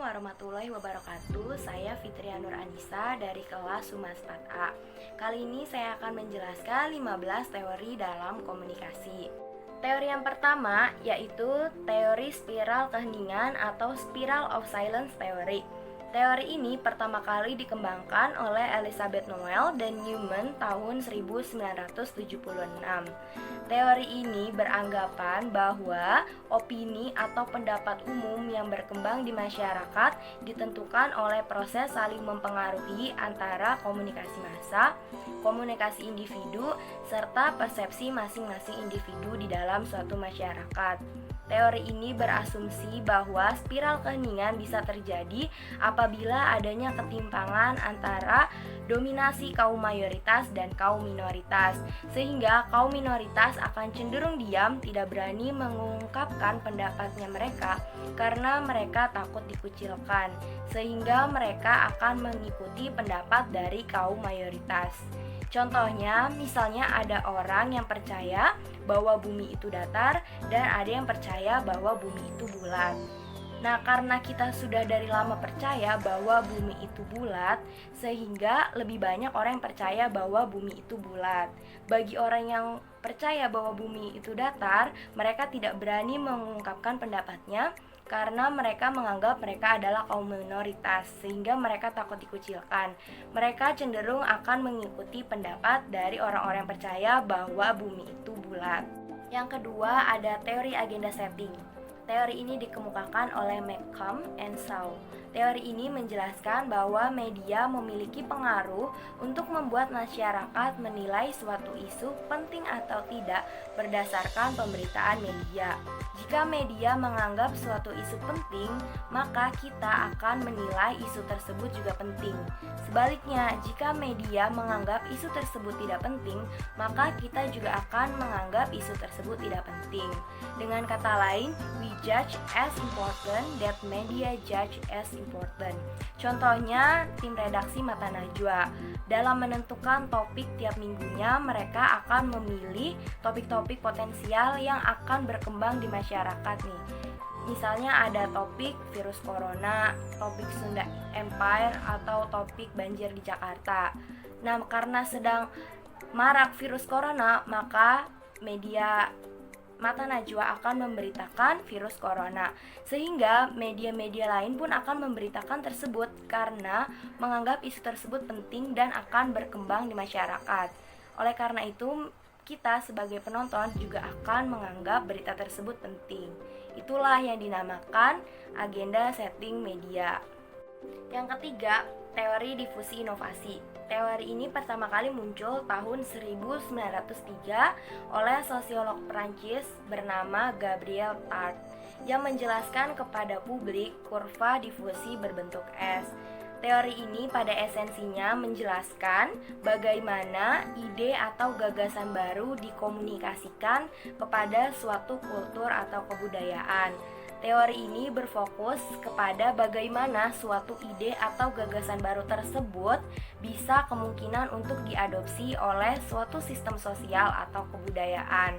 warahmatullahi wabarakatuh. Saya Fitria Nur Anissa dari kelas Humas 4A. Kali ini saya akan menjelaskan 15 teori dalam komunikasi. Teori yang pertama yaitu teori spiral keheningan atau spiral of silence theory. Teori ini pertama kali dikembangkan oleh Elizabeth Noel dan Newman tahun 1976. Teori ini beranggapan bahwa opini atau pendapat umum yang berkembang di masyarakat ditentukan oleh proses saling mempengaruhi antara komunikasi massa, komunikasi individu, serta persepsi masing-masing individu di dalam suatu masyarakat. Teori ini berasumsi bahwa spiral keheningan bisa terjadi apabila adanya ketimpangan antara dominasi kaum mayoritas dan kaum minoritas, sehingga kaum minoritas akan cenderung diam, tidak berani mengungkapkan pendapatnya mereka karena mereka takut dikucilkan, sehingga mereka akan mengikuti pendapat dari kaum mayoritas. Contohnya, misalnya ada orang yang percaya bahwa bumi itu datar dan ada yang percaya bahwa bumi itu bulat. Nah, karena kita sudah dari lama percaya bahwa bumi itu bulat, sehingga lebih banyak orang yang percaya bahwa bumi itu bulat. Bagi orang yang percaya bahwa bumi itu datar, mereka tidak berani mengungkapkan pendapatnya karena mereka menganggap mereka adalah kaum minoritas, sehingga mereka takut dikucilkan. Mereka cenderung akan mengikuti pendapat dari orang-orang yang percaya bahwa bumi itu bulat. Yang kedua, ada teori agenda setting. Teori ini dikemukakan oleh McComb and Shaw. Teori ini menjelaskan bahwa media memiliki pengaruh untuk membuat masyarakat menilai suatu isu penting atau tidak berdasarkan pemberitaan media. Jika media menganggap suatu isu penting, maka kita akan menilai isu tersebut juga penting. Sebaliknya, jika media menganggap isu tersebut tidak penting, maka kita juga akan menganggap isu tersebut tidak penting. Dengan kata lain, we judge as important that media judge as important. Contohnya, tim redaksi Mata Najwa. Dalam menentukan topik tiap minggunya, mereka akan memilih topik-topik potensial yang akan berkembang di masyarakat nih. Misalnya ada topik virus corona, topik Sunda Empire, atau topik banjir di Jakarta. Nah, karena sedang marak virus corona, maka media Mata Najwa akan memberitakan virus corona, sehingga media-media lain pun akan memberitakan tersebut karena menganggap isu tersebut penting dan akan berkembang di masyarakat. Oleh karena itu, kita sebagai penonton juga akan menganggap berita tersebut penting. Itulah yang dinamakan agenda setting media. Yang ketiga, teori difusi inovasi. Teori ini pertama kali muncul tahun 1903 oleh sosiolog Prancis bernama Gabriel Tart yang menjelaskan kepada publik kurva difusi berbentuk S. Teori ini pada esensinya menjelaskan bagaimana ide atau gagasan baru dikomunikasikan kepada suatu kultur atau kebudayaan. Teori ini berfokus kepada bagaimana suatu ide atau gagasan baru tersebut bisa kemungkinan untuk diadopsi oleh suatu sistem sosial atau kebudayaan.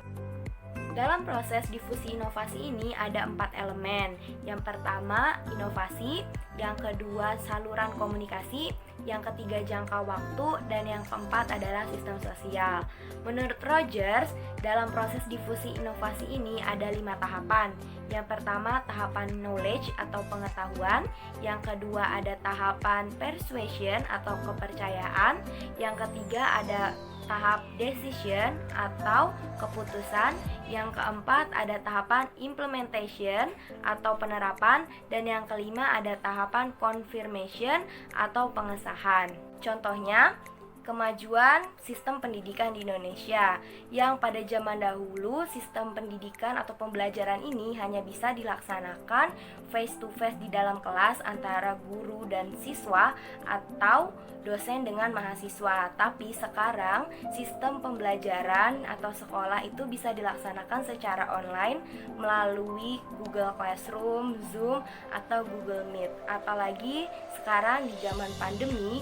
Dalam proses difusi inovasi ini ada 4 elemen. Yang pertama, inovasi. Yang kedua, saluran komunikasi. Yang ketiga, jangka waktu. Dan yang keempat adalah sistem sosial. Menurut Rogers, dalam proses difusi inovasi ini ada 5 tahapan. Yang pertama, tahapan knowledge atau pengetahuan. Yang kedua, ada tahapan persuasion atau kepercayaan. Yang ketiga, ada tahap decision atau keputusan. Yang keempat ada tahapan implementation atau penerapan. Dan yang kelima ada tahapan confirmation atau pengesahan. Contohnya, kemajuan sistem pendidikan di Indonesia yang pada zaman dahulu sistem pendidikan atau pembelajaran ini hanya bisa dilaksanakan face to face di dalam kelas antara guru dan siswa atau dosen dengan mahasiswa. Tapi sekarang sistem pembelajaran atau sekolah itu bisa dilaksanakan secara online melalui Google Classroom, Zoom, atau Google Meet. Apalagi sekarang di zaman pandemi,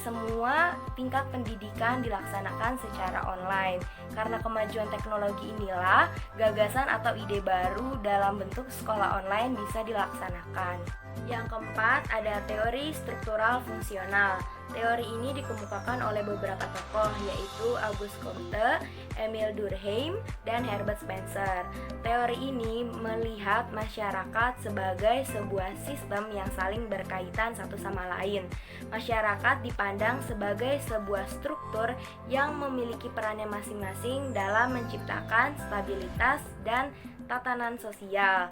semua tingkat pendidikan dilaksanakan secara online. Karena kemajuan teknologi inilah, gagasan atau ide baru dalam bentuk sekolah online bisa dilaksanakan. Yang keempat, ada teori struktural fungsional. Teori ini dikemukakan oleh beberapa tokoh, yaitu Auguste Comte, Emile Durkheim, dan Herbert Spencer. Teori ini melihat masyarakat sebagai sebuah sistem yang saling berkaitan satu sama lain. Masyarakat dipandang sebagai sebuah struktur yang memiliki perannya masing-masing dalam menciptakan stabilitas dan tatanan sosial.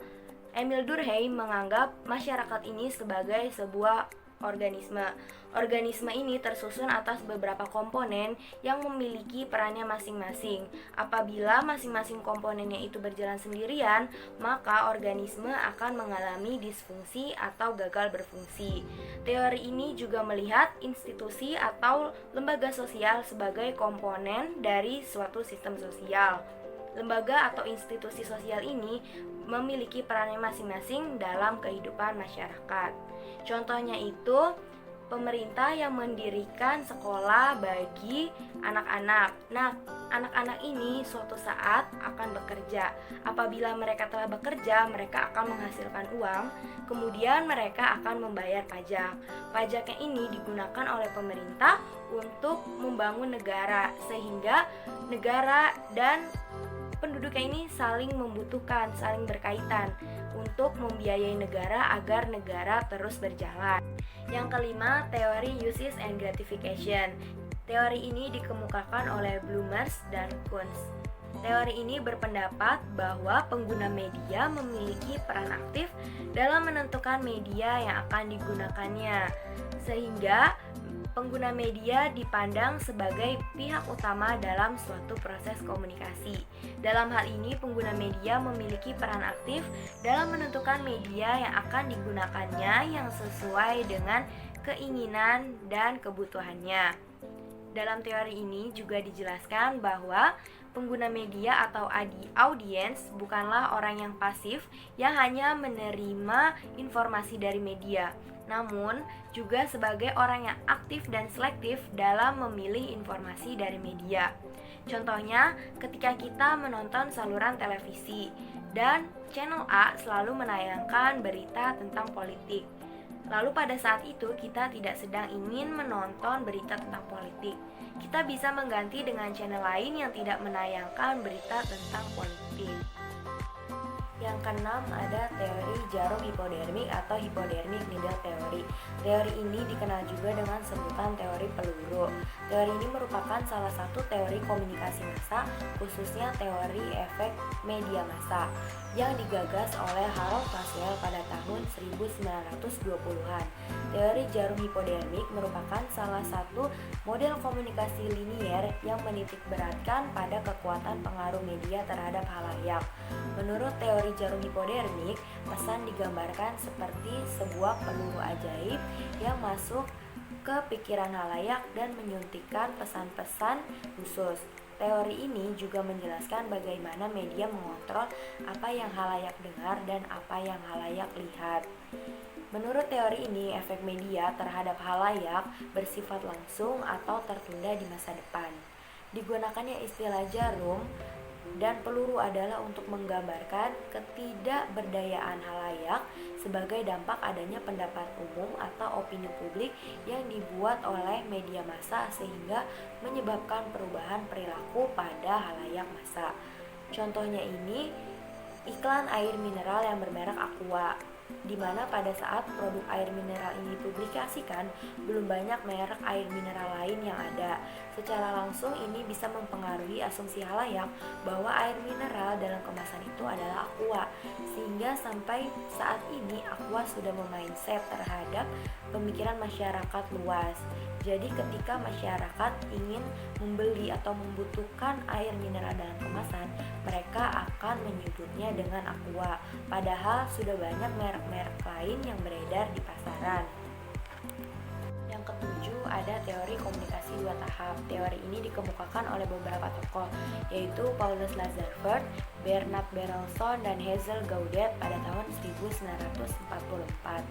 Emile Durkheim menganggap masyarakat ini sebagai sebuah organisme. Organisme ini tersusun atas beberapa komponen yang memiliki perannya masing-masing. Apabila masing-masing komponennya itu berjalan sendirian, maka organisme akan mengalami disfungsi atau gagal berfungsi. Teori ini juga melihat institusi atau lembaga sosial sebagai komponen dari suatu sistem sosial. Lembaga atau institusi sosial ini memiliki perannya masing-masing dalam kehidupan masyarakat. Contohnya itu pemerintah yang mendirikan sekolah bagi anak-anak. Nah, anak-anak ini suatu saat akan bekerja. Apabila mereka telah bekerja, mereka akan menghasilkan uang, kemudian mereka akan membayar pajak. Pajaknya ini digunakan oleh pemerintah untuk membangun negara, sehingga negara dan penduduknya ini saling membutuhkan, saling berkaitan untuk membiayai negara agar negara terus berjalan. Yang kelima, teori uses and gratification. Teori ini dikemukakan oleh Bloomers dan Kuntz. Teori ini berpendapat bahwa pengguna media memiliki peran aktif dalam menentukan media yang akan digunakannya, sehingga pengguna media dipandang sebagai pihak utama dalam suatu proses komunikasi. Dalam hal ini, pengguna media memiliki peran aktif dalam menentukan media yang akan digunakannya yang sesuai dengan keinginan dan kebutuhannya. Dalam teori ini juga dijelaskan bahwa pengguna media atau audiens bukanlah orang yang pasif yang hanya menerima informasi dari media, namun juga sebagai orang yang aktif dan selektif dalam memilih informasi dari media. Contohnya, ketika kita menonton saluran televisi dan channel A selalu menayangkan berita tentang politik. Lalu pada saat itu kita tidak sedang ingin menonton berita tentang politik. Kita bisa mengganti dengan channel lain yang tidak menayangkan berita tentang politik. Yang keenam, ada teori jarum hipodermik atau hypodermic needle theory. Teori ini dikenal juga dengan sebutan teori peluru. Teori ini merupakan salah satu teori komunikasi massa, khususnya teori efek media massa, yang digagas oleh Harold Kushner pada tahun 1920-an. Teori jarum hipodermik merupakan salah satu model komunikasi linier yang menitikberatkan pada kekuatan pengaruh media terhadap halayak. Menurut teori jarum hipodermik, pesan digambarkan seperti sebuah peluru ajaib yang masuk ke pikiran halayak dan menyuntikkan pesan-pesan khusus. Teori ini juga menjelaskan bagaimana media mengontrol apa yang halayak dengar dan apa yang halayak lihat. Menurut teori ini, efek media terhadap halayak bersifat langsung atau tertunda di masa depan. Digunakannya istilah jarum dan peluru adalah untuk menggambarkan ketidakberdayaan halayak sebagai dampak adanya pendapat umum atau opini publik yang dibuat oleh media massa sehingga menyebabkan perubahan perilaku pada halayak massa. Contohnya ini iklan air mineral yang bermerek Aqua, di mana pada saat produk air mineral ini dipublikasikan, belum banyak merek air mineral lain yang ada. Secara langsung ini bisa mempengaruhi asumsi halayak bahwa air mineral dalam kemasan itu adalah Aqua, sehingga sampai saat ini Aqua sudah memindset terhadap pemikiran masyarakat luas. Jadi ketika masyarakat ingin membeli atau membutuhkan air mineral dalam kemasan, mereka akan menyebutnya dengan Aqua, padahal sudah banyak merek-merek lain yang beredar di pasaran. Yang ketujuh, ada teori komunikasi dua tahap. Teori ini dikemukakan oleh beberapa tokoh, yaitu Paulus Lazarford, Bernard Berenson, dan Hazel Gaudet pada tahun 1944.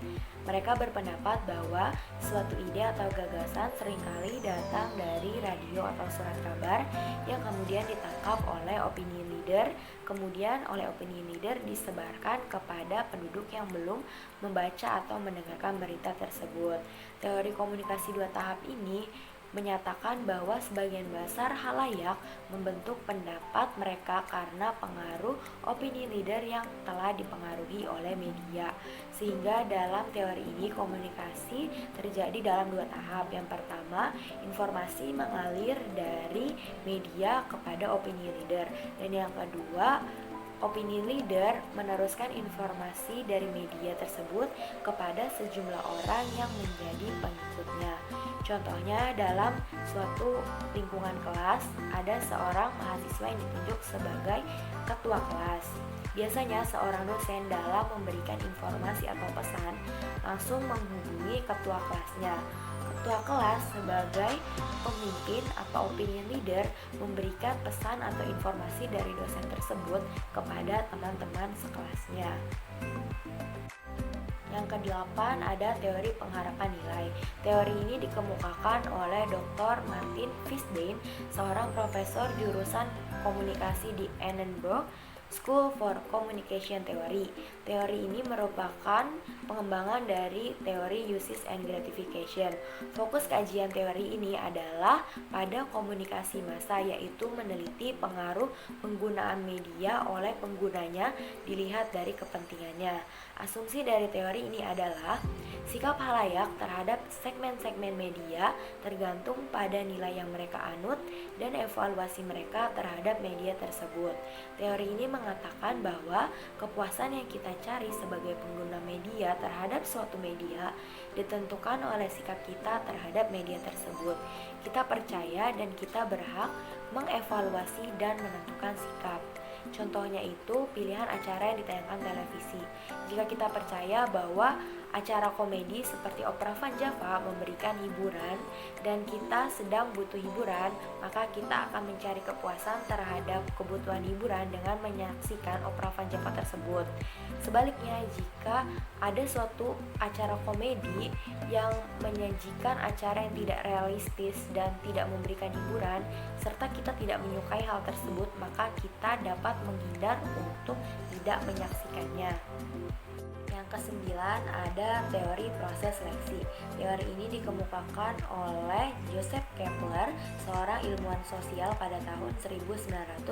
Mereka berpendapat bahwa suatu ide atau gagasan seringkali datang dari radio atau surat kabar yang kemudian ditangkap oleh opinion leader, kemudian oleh opinion leader disebarkan kepada penduduk yang belum membaca atau mendengarkan berita tersebut. Teori komunikasi dua tahap ini menyatakan bahwa sebagian besar halayak membentuk pendapat mereka karena pengaruh opini leader yang telah dipengaruhi oleh media. Sehingga dalam teori ini komunikasi terjadi dalam dua tahap. Yang pertama, informasi mengalir dari media kepada opini leader, dan yang kedua, opini leader meneruskan informasi dari media tersebut kepada sejumlah orang yang menjadi pengikutnya. Contohnya, dalam suatu lingkungan kelas, ada seorang mahasiswa yang ditunjuk sebagai ketua kelas. Biasanya seorang dosen dalam memberikan informasi atau pesan langsung menghubungi ketua kelasnya. Ketua kelas sebagai pemimpin atau opinion leader memberikan pesan atau informasi dari dosen tersebut kepada teman-teman sekelasnya. Yang kedelapan, ada teori pengharapan nilai. Teori ini dikemukakan oleh Dr. Martin Fishbein, seorang profesor jurusan komunikasi di Edinburgh School for Communication Theory. Teori ini merupakan pengembangan dari teori uses and gratification. Fokus kajian teori ini adalah pada komunikasi massa, yaitu meneliti pengaruh penggunaan media oleh penggunanya dilihat dari kepentingannya. Asumsi dari teori ini adalah sikap halayak terhadap segmen-segmen media tergantung pada nilai yang mereka anut dan evaluasi mereka terhadap media tersebut. Teori ini mengatakan bahwa kepuasan yang kita cari sebagai pengguna media terhadap suatu media ditentukan oleh sikap kita terhadap media tersebut. Kita percaya dan kita berhak mengevaluasi dan menentukan sikap. Contohnya itu pilihan acara yang ditayangkan televisi. Jika kita percaya bahwa acara komedi seperti Opera Van Java memberikan hiburan dan kita sedang butuh hiburan, maka kita akan mencari kepuasan terhadap kebutuhan hiburan dengan menyaksikan Opera Van Java tersebut. Sebaliknya, jika ada suatu acara komedi yang menyajikan acara yang tidak realistis dan tidak memberikan hiburan, serta kita tidak menyukai hal tersebut, maka kita dapat menghindar untuk tidak menyaksikannya. Yang kesembilan, ada teori proses seleksi. Teori ini dikemukakan oleh Joseph Kepler, seorang ilmuwan sosial pada tahun 1960.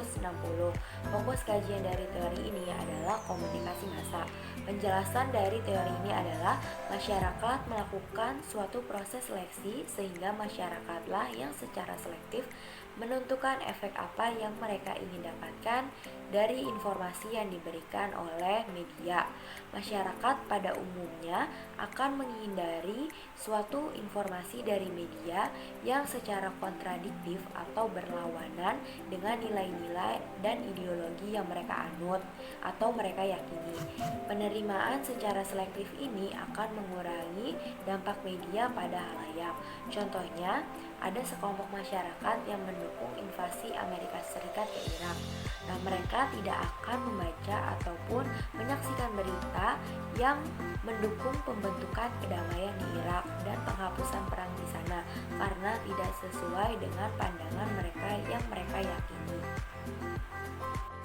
Fokus kajian dari teori ini adalah komunikasi massa. Penjelasan dari teori ini adalah masyarakat melakukan suatu proses seleksi sehingga masyarakatlah yang secara selektif menentukan efek apa yang mereka ingin dapatkan dari informasi yang diberikan oleh media. Masyarakat pada umumnya akan menghindari suatu informasi dari media yang secara kontradiktif atau berlawanan dengan nilai-nilai dan ideologi yang mereka anut atau mereka yakini. Penerimaan secara selektif ini akan mengurangi dampak media pada halayak. Contohnya, ada sekelompok masyarakat yang mendukung invasi Amerika Serikat ke Irak. Nah, mereka tidak akan membaca ataupun menyaksikan berita yang mendukung pembentukan kedamaian di Irak dan penghapusan perang di sana karena tidak sesuai dengan pandangan mereka yang mereka yakini.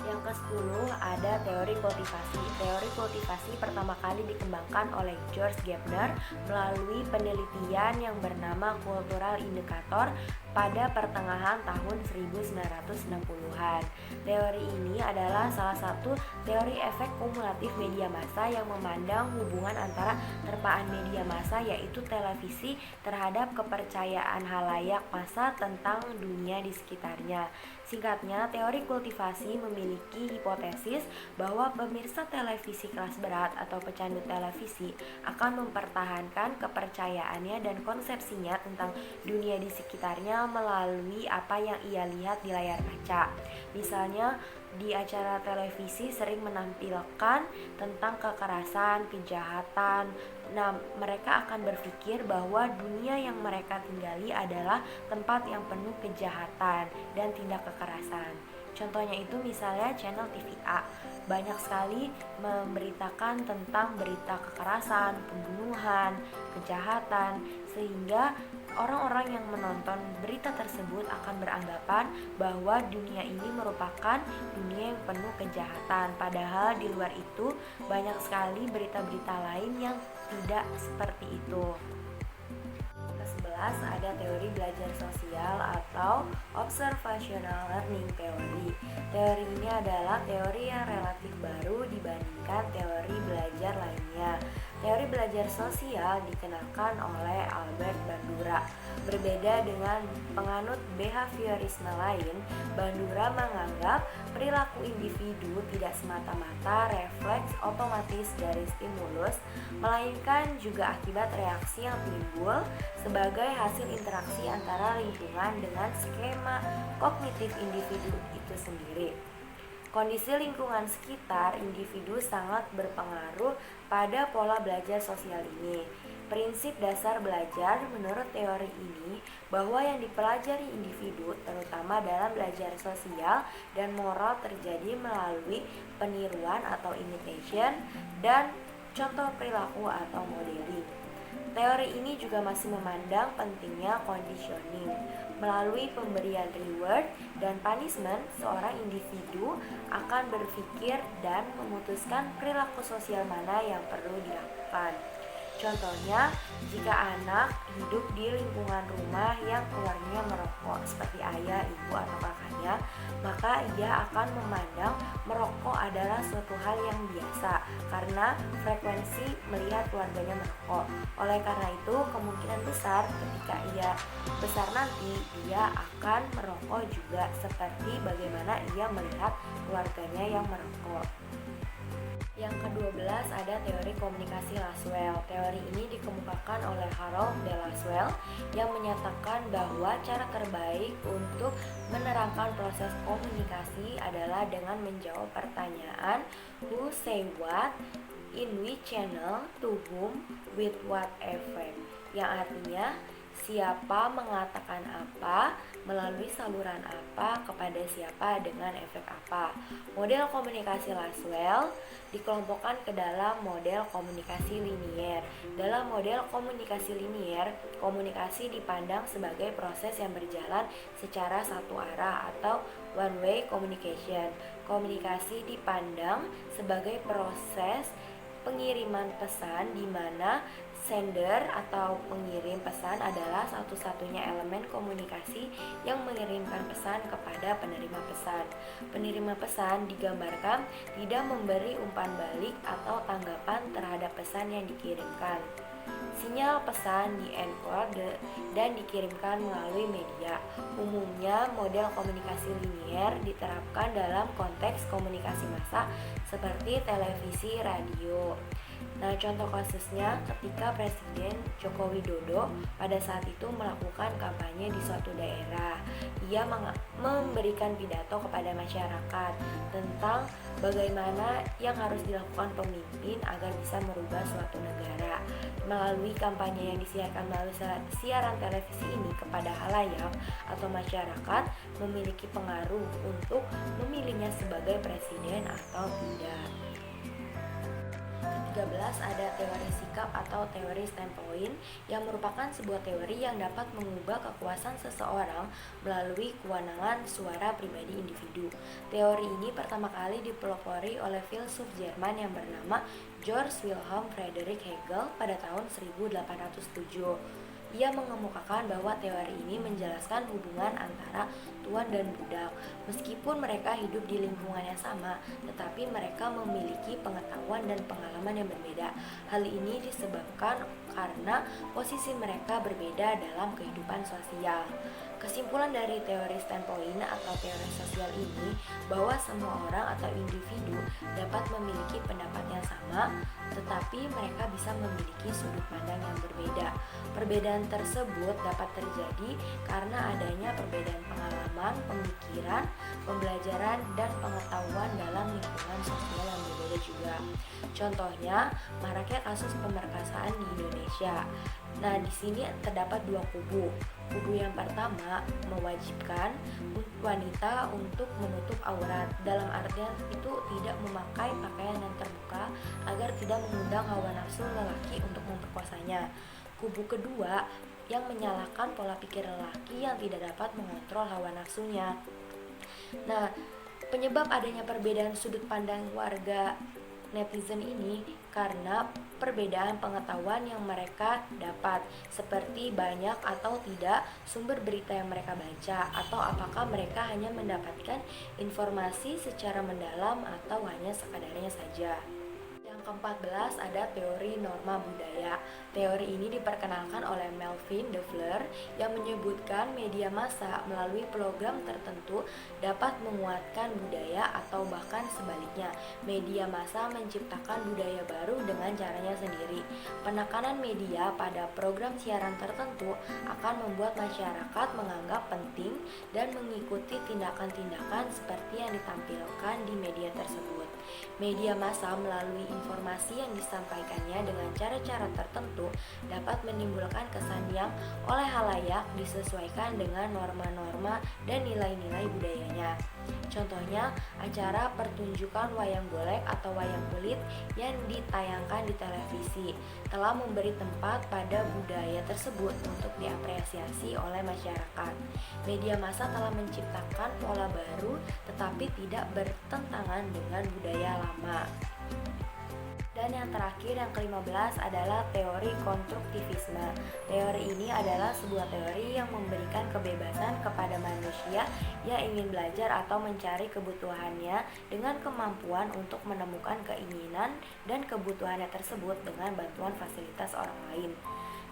Yang ke-10, ada teori kultivasi. Teori kultivasi pertama kali dikembangkan oleh George Gardner melalui penelitian yang bernama Cultural Indicator pada pertengahan tahun 1960-an. Teori ini adalah salah satu teori efek kumulatif media massa yang memandang hubungan antara terpaan media massa yaitu televisi terhadap kepercayaan halayak massa tentang dunia di sekitarnya. Singkatnya, teori kultivasi memiliki hipotesis bahwa pemirsa televisi kelas berat atau pecandu televisi akan mempertahankan kepercayaannya dan konsepsinya tentang dunia di sekitarnya melalui apa yang ia lihat di layar kaca. Misalnya, di acara televisi sering menampilkan tentang kekerasan, kejahatan. Nah, mereka akan berpikir bahwa dunia yang mereka tinggali adalah tempat yang penuh kejahatan dan tindak kekerasan. Contohnya itu misalnya channel TV A banyak sekali memberitakan tentang berita kekerasan, pembunuhan, kejahatan, sehingga orang-orang yang menonton berita tersebut akan beranggapan bahwa dunia ini merupakan dunia yang penuh kejahatan. Padahal di luar itu banyak sekali berita-berita lain yang tidak seperti itu. Ke-11 ada teori belajar sosial atau observational learning theory. Teori ini adalah teori yang relatif baru dibandingkan teori belajar lainnya. Teori belajar sosial dikenalkan oleh Albert Bandura. Berbeda dengan penganut behaviorisme lain, Bandura menganggap perilaku individu tidak semata-mata refleks otomatis dari stimulus, melainkan juga akibat reaksi yang timbul sebagai hasil interaksi antara lingkungan dengan skema kognitif individu itu sendiri. Kondisi lingkungan sekitar individu sangat berpengaruh pada pola belajar sosial ini. Prinsip dasar belajar menurut teori ini bahwa yang dipelajari individu terutama dalam belajar sosial dan moral terjadi melalui peniruan atau imitation dan contoh perilaku atau modeling. Teori ini juga masih memandang pentingnya conditioning. Melalui pemberian reward dan punishment, seorang individu akan berpikir dan memutuskan perilaku sosial mana yang perlu dilakukan. Contohnya, jika anak hidup di lingkungan rumah yang keluarganya merokok seperti ayah, ibu, atau kakaknya, maka ia akan memandang merokok adalah suatu hal yang biasa karena frekuensi melihat keluarganya merokok. Oleh karena itu, kemungkinan besar ketika ia besar nanti, ia akan merokok juga seperti bagaimana ia melihat keluarganya yang merokok. Yang ke-12 ada teori komunikasi Laswell. Teori ini dikemukakan oleh Harold D. Laswell yang menyatakan bahwa cara terbaik untuk menerangkan proses komunikasi adalah dengan menjawab pertanyaan who say what, in which channel, to whom, with what effect, yang artinya siapa mengatakan apa, melalui saluran apa, kepada siapa, dengan efek apa. Model komunikasi Laswell dikelompokkan ke dalam model komunikasi linier. Dalam model komunikasi linier, komunikasi dipandang sebagai proses yang berjalan secara satu arah atau one way communication. Komunikasi dipandang sebagai proses pengiriman pesan di mana sender atau pengirim pesan adalah satu-satunya elemen komunikasi yang mengirimkan pesan kepada penerima pesan. Penerima pesan digambarkan tidak memberi umpan balik atau tanggapan terhadap pesan yang dikirimkan. Sinyal pesan di-encode dan dikirimkan melalui media. Umumnya, model komunikasi linier diterapkan dalam konteks komunikasi massa seperti televisi, radio. Nah, contoh kasusnya ketika Presiden Joko Widodo pada saat itu melakukan kampanye di suatu daerah. Ia memberikan pidato kepada masyarakat tentang bagaimana yang harus dilakukan pemimpin agar bisa merubah suatu negara. Melalui kampanye yang disiarkan melalui siaran televisi ini kepada halayak atau masyarakat memiliki pengaruh untuk memilihnya sebagai presiden atau tidak. 13 ada teori sikap atau teori standpoint yang merupakan sebuah teori yang dapat mengubah kekuasaan seseorang melalui kewenangan suara pribadi individu. Teori ini pertama kali dipelopori oleh filsuf Jerman yang bernama Georg Wilhelm Friedrich Hegel pada tahun 1807. Ia mengemukakan bahwa teori ini menjelaskan hubungan antara tuan dan budak. Meskipun mereka hidup di lingkungan yang sama, tetapi mereka memiliki pengetahuan dan pengalaman yang berbeda. Hal ini disebabkan karena posisi mereka berbeda dalam kehidupan sosial. Kesimpulan dari teori standpoint atau teori sosial ini bahwa semua orang atau individu dapat memiliki pendapat yang sama, tetapi mereka bisa memiliki sudut pandang yang berbeda. Perbedaan tersebut dapat terjadi karena adanya perbedaan pengalaman, pemikiran, pembelajaran, dan pengetahuan dalam lingkungan sosial yang berbeda juga. Contohnya, maraknya kasus pemerkosaan di Indonesia. Nah, di sini terdapat dua kubu. Kubu yang pertama mewajibkan wanita untuk menutup aurat, dalam artian itu tidak memakai pakaian yang terbuka agar tidak mengundang hawa nafsu lelaki untuk memperkosanya. Kubu kedua yang menyalahkan pola pikir lelaki yang tidak dapat mengontrol hawa nafsunya. Nah, penyebab adanya perbedaan sudut pandang warga netizen ini karena perbedaan pengetahuan yang mereka dapat, seperti banyak atau tidak sumber berita yang mereka baca, atau apakah mereka hanya mendapatkan informasi secara mendalam atau hanya sekadarnya saja. Yang ke-14 ada teori norma budaya. Teori ini diperkenalkan oleh Melvin Devler yang menyebutkan media massa melalui program tertentu dapat menguatkan budaya atau bahkan sebaliknya. Media massa menciptakan budaya baru dengan caranya sendiri. Penekanan media pada program siaran tertentu akan membuat masyarakat menganggap penting dan mengikuti tindakan-tindakan seperti yang ditampilkan di media tersebut. Media massa melalui informasi yang disampaikannya dengan cara-cara tertentu dapat menimbulkan kesan yang oleh halayak disesuaikan dengan norma-norma dan nilai-nilai budayanya. Contohnya, acara pertunjukan wayang golek atau wayang kulit yang ditayangkan di televisi telah memberi tempat pada budaya tersebut untuk diapresiasi oleh masyarakat. Media massa telah menciptakan pola baru tetapi tidak bertentangan dengan budaya lama. Dan yang terakhir, yang ke-15 adalah teori konstruktivisme. Teori ini adalah sebuah teori yang memberikan kebebasan kepada manusia yang ingin belajar atau mencari kebutuhannya dengan kemampuan untuk menemukan keinginan dan kebutuhannya tersebut dengan bantuan fasilitas orang lain.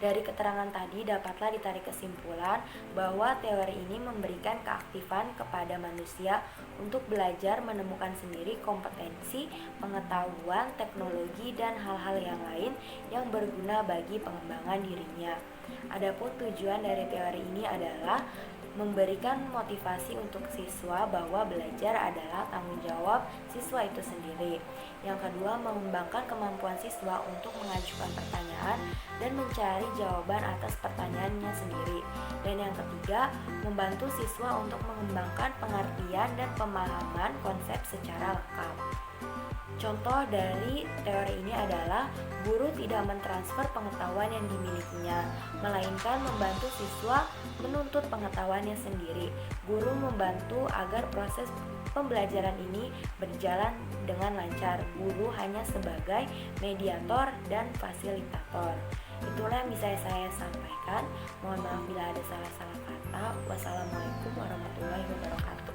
Dari keterangan tadi dapatlah ditarik kesimpulan bahwa teori ini memberikan keaktifan kepada manusia untuk belajar menemukan sendiri kompetensi, pengetahuan, teknologi, dan hal-hal yang lain yang berguna bagi pengembangan dirinya. Adapun tujuan dari teori ini adalah memberikan motivasi untuk siswa bahwa belajar adalah tanggung jawab siswa itu sendiri. Yang kedua, mengembangkan kemampuan siswa untuk mengajukan pertanyaan dan mencari jawaban atas pertanyaannya sendiri. Dan yang ketiga, membantu siswa untuk mengembangkan pengertian dan pemahaman konsep secara lengkap. Contoh dari teori ini adalah guru tidak mentransfer pengetahuan yang dimilikinya, melainkan membantu siswa menuntut pengetahuannya sendiri. Guru membantu agar proses pembelajaran ini berjalan dengan lancar. Guru hanya sebagai mediator dan fasilitator. Itulah yang bisa saya sampaikan. Mohon maaf bila ada salah-salah kata. Wassalamualaikum warahmatullahi wabarakatuh.